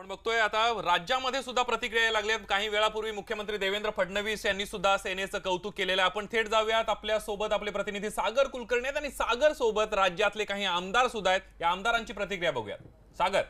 आपण बघतोय आता राज्यामध्ये सुद्धा प्रतिक्रिया यायला लागल्यात। काही वेळापूर्वी मुख्यमंत्री देवेंद्र फडणवीस यांनी सुद्धा सेनेचं कौतुक केलेलं आहे। आपण थेट जाऊयात, आपल्या सोबत आपले प्रतिनिधी सागर कुलकर्णी आहेत आणि सागर सोबत राज्यातले काही आमदार सुद्धा आहेत। या आमदारांची प्रतिक्रिया बघूयात। सागर,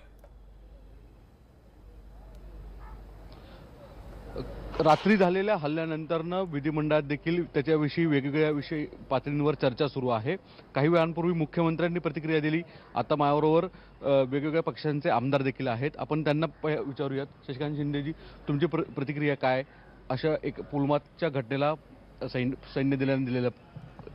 रात्री झालेल्या हल्ल्यानंतरनं विधिमंडळात देखील त्याच्याविषयी वेगवेगळ्या विषयी पातळींवर चर्चा सुरू आहे। काही वेळांपूर्वी मुख्यमंत्र्यांनी प्रतिक्रिया दिली। आता माझ्याबरोबर वेगवेगळ्या पक्षांचे आमदार देखील आहेत। आपण त्यांना विचारूयात। शशिकांत शिंदेजी, तुमची प्रतिक्रिया काय अशा एक पुलवामाच्या घटनेला सैन्य दलाने दिलेल्या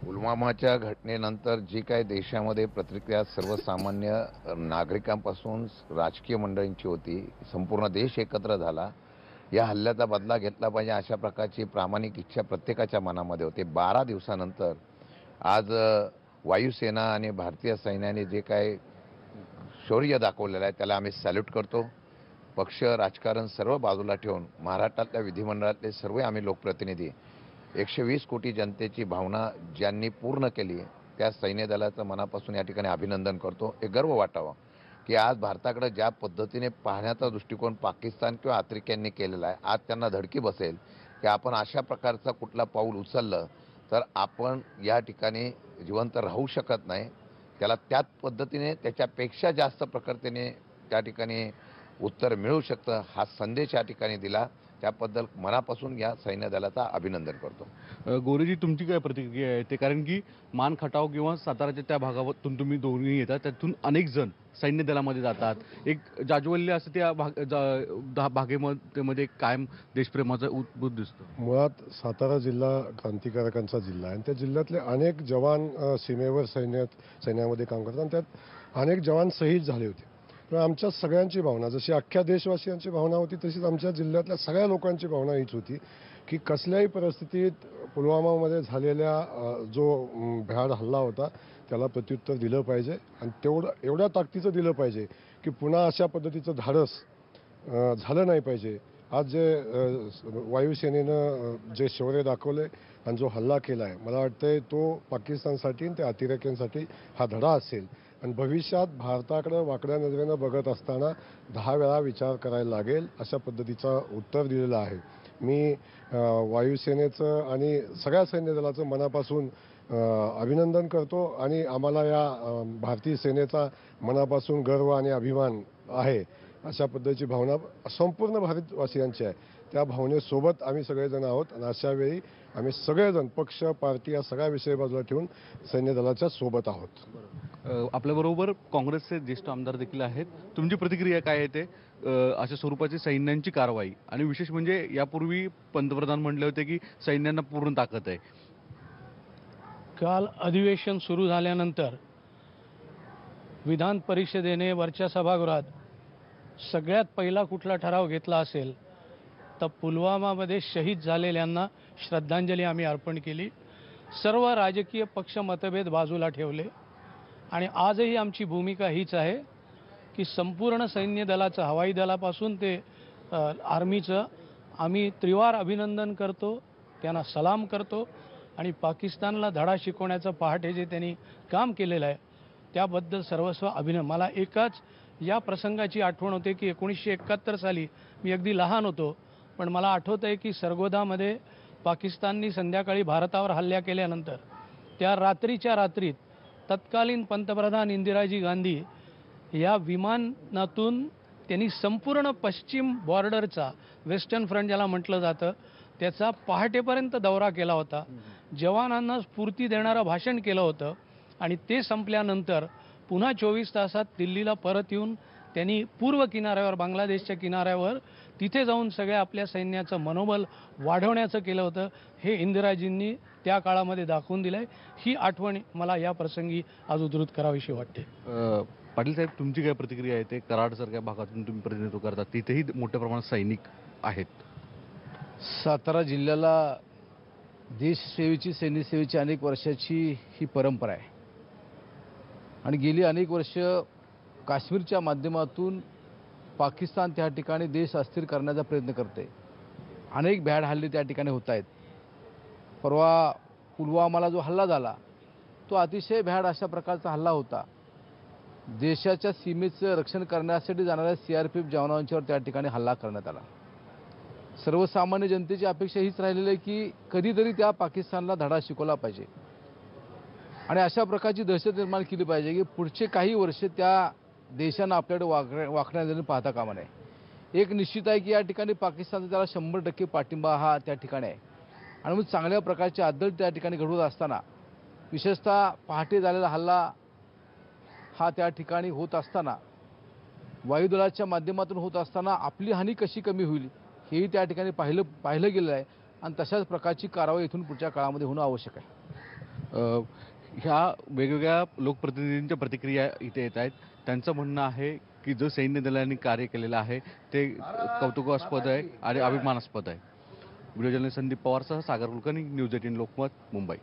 पुलवामाच्या घटनेनंतर जी काही देशामध्ये प्रतिक्रिया सर्वसामान्य नागरिकांपासून राजकीय मंडळींची होती, संपूर्ण देश एकत्र झाला। या हल्ल्याचा बदला घेतला पाहिजे अशा प्रकारची प्रामाणिक इच्छा प्रत्येकाच्या मनामध्ये होती। 12 दिवसानंतर आज वायुसेना आणि भारतीय सैन्याने जे काही शौर्य दाखवलेलं आहे त्याला आम्ही सॅल्यूट करतो। पक्ष राजकारण सर्व बाजूला ठेवून महाराष्ट्रातल्या विधिमंडळातले सर्व आम्ही लोकप्रतिनिधी 120 कोटी जनतेची भावना ज्यांनी पूर्ण केली त्या सैन्य दलाचं मनापासून या ठिकाणी अभिनंदन करतो। एक गर्व वाटावा की आज भारताकडे ज्या पद्धतीने पाहण्याचा दृष्टिकोन पाकिस्तान किंवा आफ्रिकेने केलेला आहे, आज त्यांना धडकी बसेल की आपण अशा प्रकारचा कुठला पाऊल उचललं तर आपण या ठिकाणी जिवंत राहू शकत नाही। त्याला त्याच पद्धतीने त्याच्यापेक्षा जास्त प्रकारने त्या ठिकाणी उत्तर मिळू शकतं, हा संदेश या ठिकाणी दिला। त्याबद्दल मनापासून या सैन्य दलाचा अभिनंदन करतो। गोरेजी, तुमची काय प्रतिक्रिया आहे ते? कारण की मान खटाव किंवा साताराच्या त्या भागातून तुम्ही दोन्ही येतात, त्यातून अनेक जण सैन्य दलामध्ये जातात। एक जाज्वल्य असं त्या भागेमध्ये कायम देशप्रेमाचा उद्भूत दिसतो। मुळात सातारा जिल्हा क्रांतिकारकांचा जिल्हा आहे आणि त्या जिल्ह्यातले अनेक जवान सीमेवर सैन्यामध्ये काम करतात आणि त्यात अनेक जवान शहीद झाले होते। पण आमच्या सगळ्यांची भावना, जशी अख्ख्या देशवासियांची भावना होती तशीच आमच्या जिल्ह्यातल्या सगळ्या लोकांची भावना हीच होती की कसल्याही परिस्थितीत पुलवामामध्ये झालेल्या जो भ्याड हल्ला होता त्याला प्रत्युत्तर दिलं पाहिजे आणि एवढ्या ताकदीचं दिलं पाहिजे की पुन्हा अशा पद्धतीचं धाडस झालं नाही पाहिजे। आज जे वायुसेनेनं जे शौर्य दाखवले आणि जो हल्ला केला आहे, मला वाटतंय तो पाकिस्तानसाठी आणि त्या अतिरेक्यांसाठी हा धडा असेल आणि भविष्यात भारताकडे वाकड्या नजरेनं बघत असताना 10 वेळा विचार करायला लागेल अशा पद्धतीचं उत्तर दिलेलं आहे। मी वायुसेनेचं आणि सगळ्या सैन्य दलाचं मनापासून अभिनंदन करतो आणि आम्हाला या भारतीय सेनेचा मनापासून गर्व आणि अभिमान आहे अशा पद्धतीची भावना संपूर्ण भारतवासियांची आहे। त्या भावनेसोबत आम्ही सगळेजण आहोत आणि अशा वेळी आम्ही सगळेजण पक्ष पार्टी या सगळ्या विषय बाजूला ठेवून सैन्य दलाच्या सोबत आहोत। आपल्याबरोबर काँग्रेसचे ज्येष्ठ आमदार देखील आहेत। तुमची प्रतिक्रिया काय आहे ते अशा स्वरूपाची सैन्यांची कारवाई? आणि विशेष म्हणजे यापूर्वी पंतप्रधान म्हटले होते की सैन्यांना पूर्ण ताकद आहे। काल अधिवेशन सुरू झाल्यानंतर विधान परिषदेने वरच्या सभागृहात सगळ्यात पहिला कुठला ठराव घेतला असेल तर पुलवामामध्ये शहीद झालेल्यांना श्रद्धांजली आम्ही अर्पण केली। सर्व राजकीय पक्ष मतभेद बाजूला ठेवले आणि आजही आमची भूमिका हीच आहे की संपूर्ण सैन्य दलाचं, हवाई दलापासून ते आर्मीचं आम्ही त्रिवार अभिनंदन करतो, त्यांना सलाम करतो आणि पाकिस्तानला धडा शिकवण्याचं पहाटे जे त्यांनी काम केलेलं आहे त्याबद्दल सर्वस्व अभिनंदन। मला एकाच या प्रसंगाची आठवण होते की 1971 साली मी अगदी लहान होतो, पण मला आठवतं आहे की सरगोधामध्ये पाकिस्ताननी संध्याकाळी भारतावर हल्ला केल्यानंतर त्या रात्रीच्या रात्रीत तत्कालीन पंतप्रधान इंदिराजी गांधी या विमानातून त्यांनी संपूर्ण पश्चिम बॉर्डरचा, वेस्टर्न फ्रंट ज्याला म्हटलं जातं, त्याचा पहाटेपर्यंत दौरा केला होता। जवानांना स्फूर्ती देणारं भाषण केलं होतं आणि ते संपल्यानंतर पुन्हा 24 तासात दिल्लीला परत येऊन त्यांनी पूर्व किनाऱ्यावर, बांगलादेशच्या किनाऱ्यावर तिथे जाऊन सगळ्या आपल्या सैन्याचं मनोबल वाढवण्याचं केलं होतं। हे इंदिराजींनी त्या काळामध्ये दाखवून दिलं आहे। ही आठवण मला या प्रसंगी आज उद्धृत करावीशी वाटते। पाटील साहेब, तुमची काय प्रतिक्रिया आहे ते? कराडसारख्या भागातून तुम्ही प्रतिनिधित्व करता, तिथेही मोठ्या प्रमाणात सैनिक आहेत। सातारा जिल्ह्याला देशसेवेची, सैन्यसेवेची अनेक वर्षाची ही परंपरा आहे आणि गेली अनेक वर्ष काश्मीरच्या माध्यमातून पाकिस्तान त्या ठिकाणी देश अस्थिर करण्याचा प्रयत्न करते। अनेक भ्याड हल्ले त्या ठिकाणी होत आहेत। परवा पुलवामाला जो हल्ला झाला तो अतिशय भ्याड अशा प्रकारचा हल्ला होता देशाच्या सीमेचं रक्षण करण्यासाठी जाणाऱ्या CRPF जवानांच्यावर त्या ठिकाणी हल्ला करण्यात आला. सर्वसामान्य जनतेची अपेक्षा हीच राहिलेली आहे की कधीतरी त्या पाकिस्तानला धडा शिकवला पाहिजे आणि अशा प्रकारची दहशत निर्माण केली पाहिजे की पुढचे काही वर्ष त्या देशानं आपल्याकडे वाकण्यासाठी पाहता कामा नये. एक निश्चित आहे की या ठिकाणी पाकिस्तानचा त्याला 100% पाठिंबा हा त्या ठिकाणी आहे आणि मग चांगल्या प्रकारची आदळ त्या ठिकाणी घडवत असताना विशेषतः पहाटे झालेला हल्ला हा त्या ठिकाणी होत असताना वायुदलाच्या माध्यमातून होत असताना आपली हानी कशी कमी होईल हेही त्या ठिकाणी पाहिलं गेलं आहे आणि तशाच प्रकारची कारवाई इथून पुढच्या काळामध्ये होणं आवश्यक आहे. ह्या वेगवेगळ्या लोकप्रतिनिधींच्या प्रतिक्रिया इथे येत आहेत. त्यांचं म्हणणं आहे की जो सैन्य दलाने कार्य केलेलं आहे ते कौतुकास्पद आहे आणि अभिमानास्पद आहे. व्हिडिओ जर्नलिस्ट संदीप पवारसह सागर कुलकर्णी, न्यूज 18 लोकमत, मुंबई.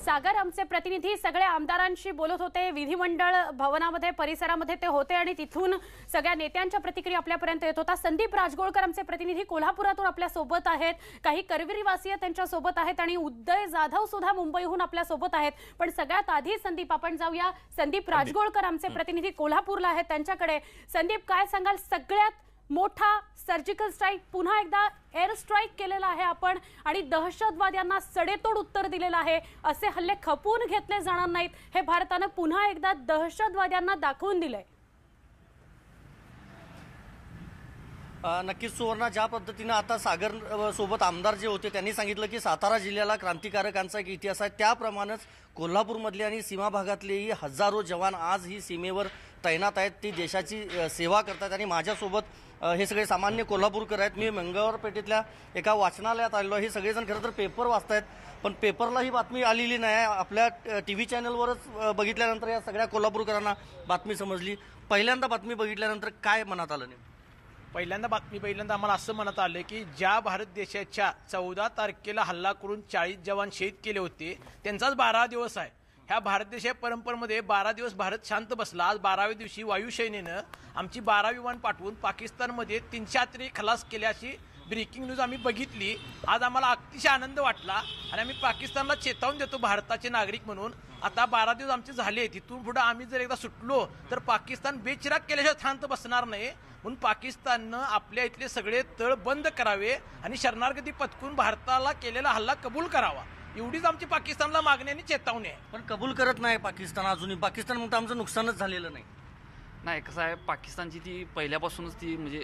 सागर, आमचे प्रतिनिधी सगळ्या आमदारांशी बोलत होते. विधिमंडळ भवनामध्ये परिसरामध्ये ते होते आणि तिथून सगळ्या नेत्यांच्या प्रतिक्रिया आपल्यापर्यंत येत होता. संदीप राजगोळकर आमचे प्रतिनिधी कोल्हापुरातून आपल्या सोबत आहेत, काही करवीरवासीय त्यांच्या सोबत आहेत आणि उदय जाधव सुद्धा मुंबईहून आपल्या सोबत आहेत. पण सगळ्यात आधी संदीप आपण जाऊया, संदीप राजगोळकर आमचे प्रतिनिधी कोल्हापूरला आहेत त्यांच्याकडे. संदीप, काय सांगाल, सगळ्यात मोठा सर्जिकल स्ट्राईक, पुन्हा एकदा एअर स्ट्राईक केलेला आहे आपण आणि दहशतवाद्यांना सडेतोड उत्तर दिलेलं आहे. असे हल्ले खपवून घेतले जाणार नाहीत हे भारतानं पुन्हा एकदा दहशतवाद्यांना दाखवून दिलंय. नक्कीच सुवर्णा, ज्या पद्धतीनं आता सागर सोबत आमदार जे होते त्यांनी सांगितलं की सातारा जिल्ह्याला क्रांतिकारकांचा एक इतिहास आहे, त्याप्रमाणेच कोल्हापूरमधले आणि सीमा भागातलेही हजारो जवान आज ही सीमेवर तैनात आहेत. ती देशाची सेवा करतात आणि माझ्यासोबत हे सगळे सामान्य कोल्हापूरकर आहेत. मी मंगळवार पेठेतल्या एका वाचनालयात आलेलो आहे. हे सगळेजण खरं तर पेपर वाचतायत, पण पेपरला ही बातमी आलेली नाही आहे. आपल्या TV चॅनलवरच बघितल्यानंतर या सगळ्या कोल्हापूरकरांना बातमी समजली. पहिल्यांदा बातमी बघितल्यानंतर काय मनात आलं नाही? पहिल्यांदा आम्हाला असं म्हणत आलं की ज्या भारत देशाच्या 14 तारखेला हल्ला करून 40 जवान शहीद केले होते त्यांचाच 12 दिवस आहे. ह्या भारत देशाच्या परंपरेमध्ये 12 दिवस भारत शांत बसला. आज 12व्या दिवशी वायुसेनेनं आमची 12 विमान पाठवून पाकिस्तानमध्ये 300 यात्री खलास केल्याची ब्रेकिंग न्यूज आम्ही बघितली. आज आम्हाला अतिशय आनंद वाटला आणि आम्ही पाकिस्तानला चेतावून देतो भारताचे नागरिक म्हणून. आता 12 दिवस आमचे झाले, तिथून पुढे आम्ही जर एकदा सुटलो तर पाकिस्तान बेचिराग केल्याशिवाय शांत बसणार नाही. म्हणून पाकिस्ताननं आपल्या इथले सगळे तळ बंद करावे आणि शरणागती पत्करून भारताला केलेला हल्ला कबूल करावा, एवढीच आमची पाकिस्तानला मागणी आणि चेतावणी आहे. पण कबूल करत नाही पाकिस्तान अजूनही. पाकिस्तान म्हणतो आमचं नुकसानच झालेलं नाही. कसं आहे, पाकिस्तानची ती पहिल्यापासूनच ती म्हणजे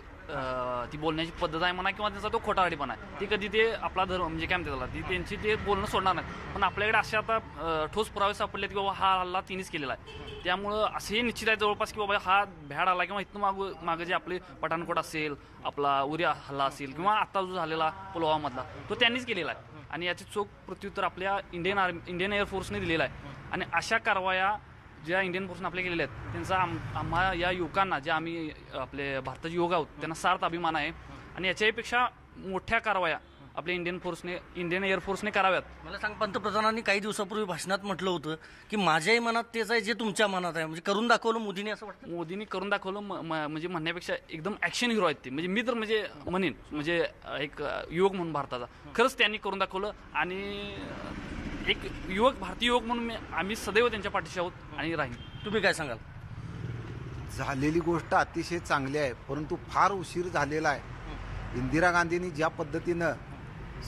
ती बोलण्याची पद्धत आहे म्हणा किंवा त्यांचा तो खोटारडेपणा आहे. ती कधी ते आपला धर्म म्हणजे काय म्हणते त्याला, ती त्यांची ते बोलणं सोडणार नाही. पण आपल्याकडे असे आता ठोस पुरावे सापडलेत की बाबा हा हल्ला तिनेच केलेला आहे. त्यामुळं असंही निश्चित आहे जवळपास की बाबा हा भ्याड आला किंवा इथनं मागं जे आपले पठाणकोट असेल, आपला उरी हल्ला असेल किंवा आता जो झालेला पुलवामामधला तो त्यांनीच केलेला आहे आणि याचे चोख प्रत्युत्तर आपल्या इंडियन एअरफोर्सने दिलेला आहे. आणि अशा कारवाया ज्या इंडियन फोर्सने आपल्या केलेल्या आहेत त्यांचा आम्हा या युवकांना, जे आम्ही आपले भारताचे युवक आहोत, त्यांना सार्थ अभिमान आहे. आणि याच्यापेक्षा मोठ्या कारवाया आपल्या इंडियन एअरफोर्सने कराव्यात. मला सांग, पंतप्रधानांनी काही दिवसापूर्वी भाषणात म्हटलं होतं की माझ्याही मनात तेच आहे जे तुमच्या मनात आहे. म्हणजे करून दाखवलं मोदींनी, असं वाटतं? मोदींनी करून दाखवलं म्हणजे म्हणण्यापेक्षा एकदम ॲक्शन हिरो आहेत ते. म्हणजे मी तर म्हणजे म्हणेन म्हणजे एक युवक म्हणून भारताचा खरंच त्यांनी करून दाखवलं. आणि एक भारतीय युवक म्हणून आम्ही सदैव त्यांच्या पाठीशी आहोत आणि राहील. तुम्ही काय सांगाल? झालेली गोष्ट अतिशय चांगली आहे, परंतु फार उशीर झालेला आहे. इंदिरा गांधींनी ज्या पद्धतीनं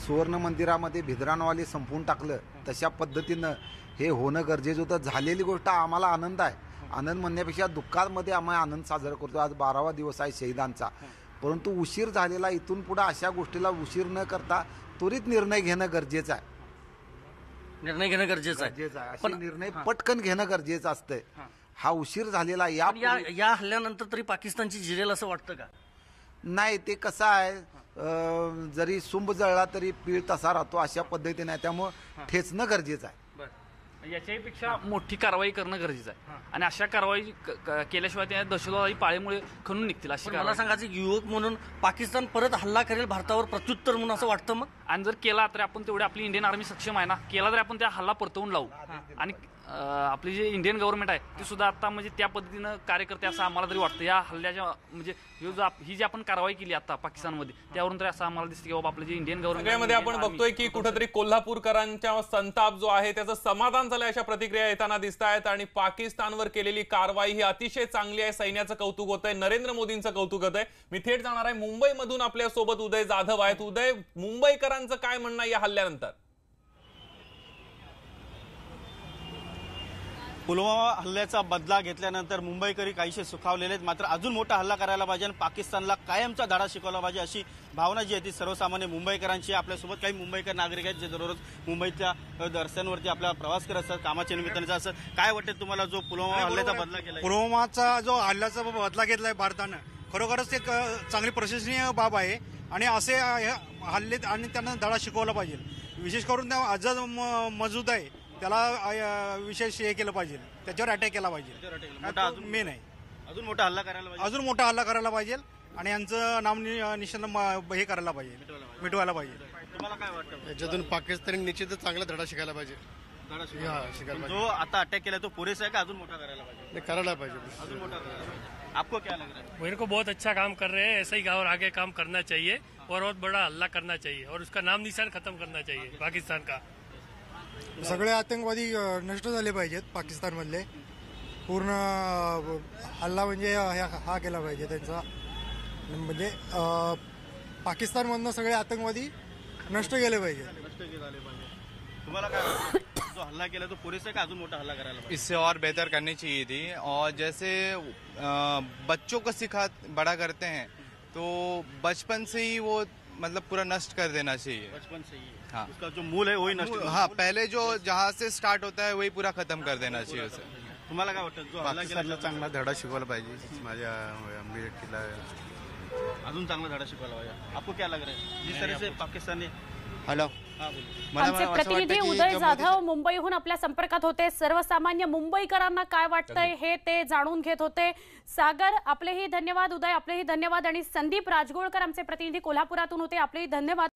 सुवर्ण मंदिरामध्ये भिद्रानवाले संपवून टाकलं, तशा पद्धतीनं हे होणं गरजेचं होतं. झालेली गोष्ट आम्हाला आनंद आहे. आनंद म्हणण्यापेक्षा दुःखामध्ये आम्ही आनंद साजरा करतो. आज 12वा दिवस आहे शहीदांचा, परंतु उशीर झालेला. इथून पुढे अशा गोष्टीला उशीर न करता त्वरित निर्णय घेणं गरजेचं आहे. पण निर्णय पटकन घेणं गरजेचं असतंय. हा उशीर झालेला या हल्ल्यानंतर तरी पाकिस्तानची जिरेल असं वाटतं का? नाही, ते कसं आहे, जरी सुंब जळला तरी पीळ तसा राहतो, अशा पद्धतीने आहे. त्यामुळं ठेचणं गरजेचं आहे. याच्यापेक्षा मोठी कारवाई करणं गरजेचं आहे. आणि अशा कारवाई केल्याशिवाय त्या दहशतवादी पाळीमुळे खणून निघतील. अशी मला सांगायचं, युवक म्हणून पाकिस्तान परत हल्ला करेल भारतावर प्रत्युत्तर म्हणून असं वाटतं मग? आणि जर केला तर आपण तेवढे आपली इंडियन आर्मी सक्षम आहे ना, केला तर आपण त्या हल्ला परतवून लावू. आणि आपली जे इंडियन गव्हर्नमेंट आहे ती सुद्धा आता म्हणजे त्या पद्धतीनं कार्य करते असं आम्हाला तरी वाटतं. या हल्ल्याच्या म्हणजे ही जी आपण कारवाई केली आता पाकिस्तानमध्ये त्यावरून तरी असं आम्हाला दिसतं की बाबा आपलं जे इंडियन सगळ्यामध्ये आपण बघतोय की कुठेतरी कोल्हापूरकरांच्या संताप जो आहे त्याचं समाधान झालंय अशा प्रतिक्रिया येताना दिसत आहेत. आणि पाकिस्तानवर केलेली कारवाई ही अतिशय चांगली आहे. सैन्याचं कौतुक होत आहे, नरेंद्र मोदींचं कौतुक होत आहे. मी थेट जाणार आहे मुंबईमधून आपल्या सोबत उदय जाधव आहेत. उदय, मुंबईकरांचं काय म्हणणं आहे या हल्ल्यानंतर? पुलवामा हल्ल्याचा बदला घेतल्यानंतर मुंबईकरी काहीसे सुखावलेले आहेत. मात्र अजून मोठा हल्ला करायला पाहिजे आणि पाकिस्तानला कायमचा धडा शिकवला पाहिजे अशी भावना जी आहे ती सर्वसामान्य मुंबईकरांची. आपल्यासोबत काही मुंबईकर नागरिक आहेत जे दररोज मुंबईच्या रस्त्यांवरती आपला प्रवास करत असतात, कामाच्या निमित्ताने असं. काय वाटतं तुम्हाला जो पुलवामा हल्ल्याचा बदला केला? पुलवामाचा जो हल्ल्याचा बदला घेतलाय भारतानं खरोखरच एक चांगली प्रशंसनीय बाब आहे. आणि असे हल्ले आणि त्यांना धडा शिकवला पाहिजे. विशेष करून त्या आझाद मसूद आहे त्याला विशेष हे केलं पाहिजे, त्याच्यावर अटॅक केला पाहिजे. मेन आहे अजून मोठा हल्ला करायला पाहिजे, अजून मोठा हल्ला करायला पाहिजे आणि यांचं नाम निशाण हे करायला पाहिजे, मिटवायला पाहिजे. तुम्हाला काय वाटतं? याच्यातून पाकिस्तानी निश्चितच चांगला धडा शिकायला पाहिजे. जो आता अटॅक केला तो पुरेसा आहे का अजून मोठा करायला पाहिजे? करायला पाहिजे, अजून मोठा करायला. आपको क्या लग रहा है? मेरे को बहुत अच्छा काम कर रहे हैं, ऐसा ही और आगे काम करना चाहिए और बहुत बड़ा हल्ला करना चाहिए और उसका नाम निशान खत्म करना चाहिए पाकिस्तान का. सगळे आतंकवादी नष्ट झाले पाहिजेत पाकिस्तानमधले. पूर्ण हल्ला म्हणजे हा केला पाहिजे त्यांचा, म्हणजे पाकिस्तानमधनं सगळे आतंकवादी नष्ट केले पाहिजे. तुम्हाला काय वाटतं? जो हल्ला केला तो पुरेसा का अजून मोठा हल्ला करायला पाहिजे? इससे और बेहतर करनी चाहिए थी. और जैसे बच्चों को बड़ा करते हैं तो बचपन से ही वो मतलब पूरा नष्ट कर देना चाहिए. बचपन से ही हाँ, उसका जो मूल है वही नष्ट. हाँ, पहले जो जहाँ से स्टार्ट होता है वही पूरा खत्म कर देना चाहिए उसे. तुम्हाला काय वाटतं? जो हल्ला केला चांगला धडा शिकवायला पाहिजे. माझ्या अमेरिकेला अजून चांगला धडा शिकवायला पाहिजे. आपको क्या लग रहा है जिस तरह से पाकिस्तान ने? हॅलो, आमचे प्रतिनिधी उदय जाधव मुंबईहून आपल्या संपर्कात होते. सर्वसामान्य मुंबईकरांना काय वाटतंय हे ते जाणून घेत होते. सागर, आपलेही धन्यवाद. उदय, आपलेही धन्यवाद. आणि संदीप राजगोळकर आमचे प्रतिनिधी कोल्हापुरातून होते, आपलेही धन्यवाद.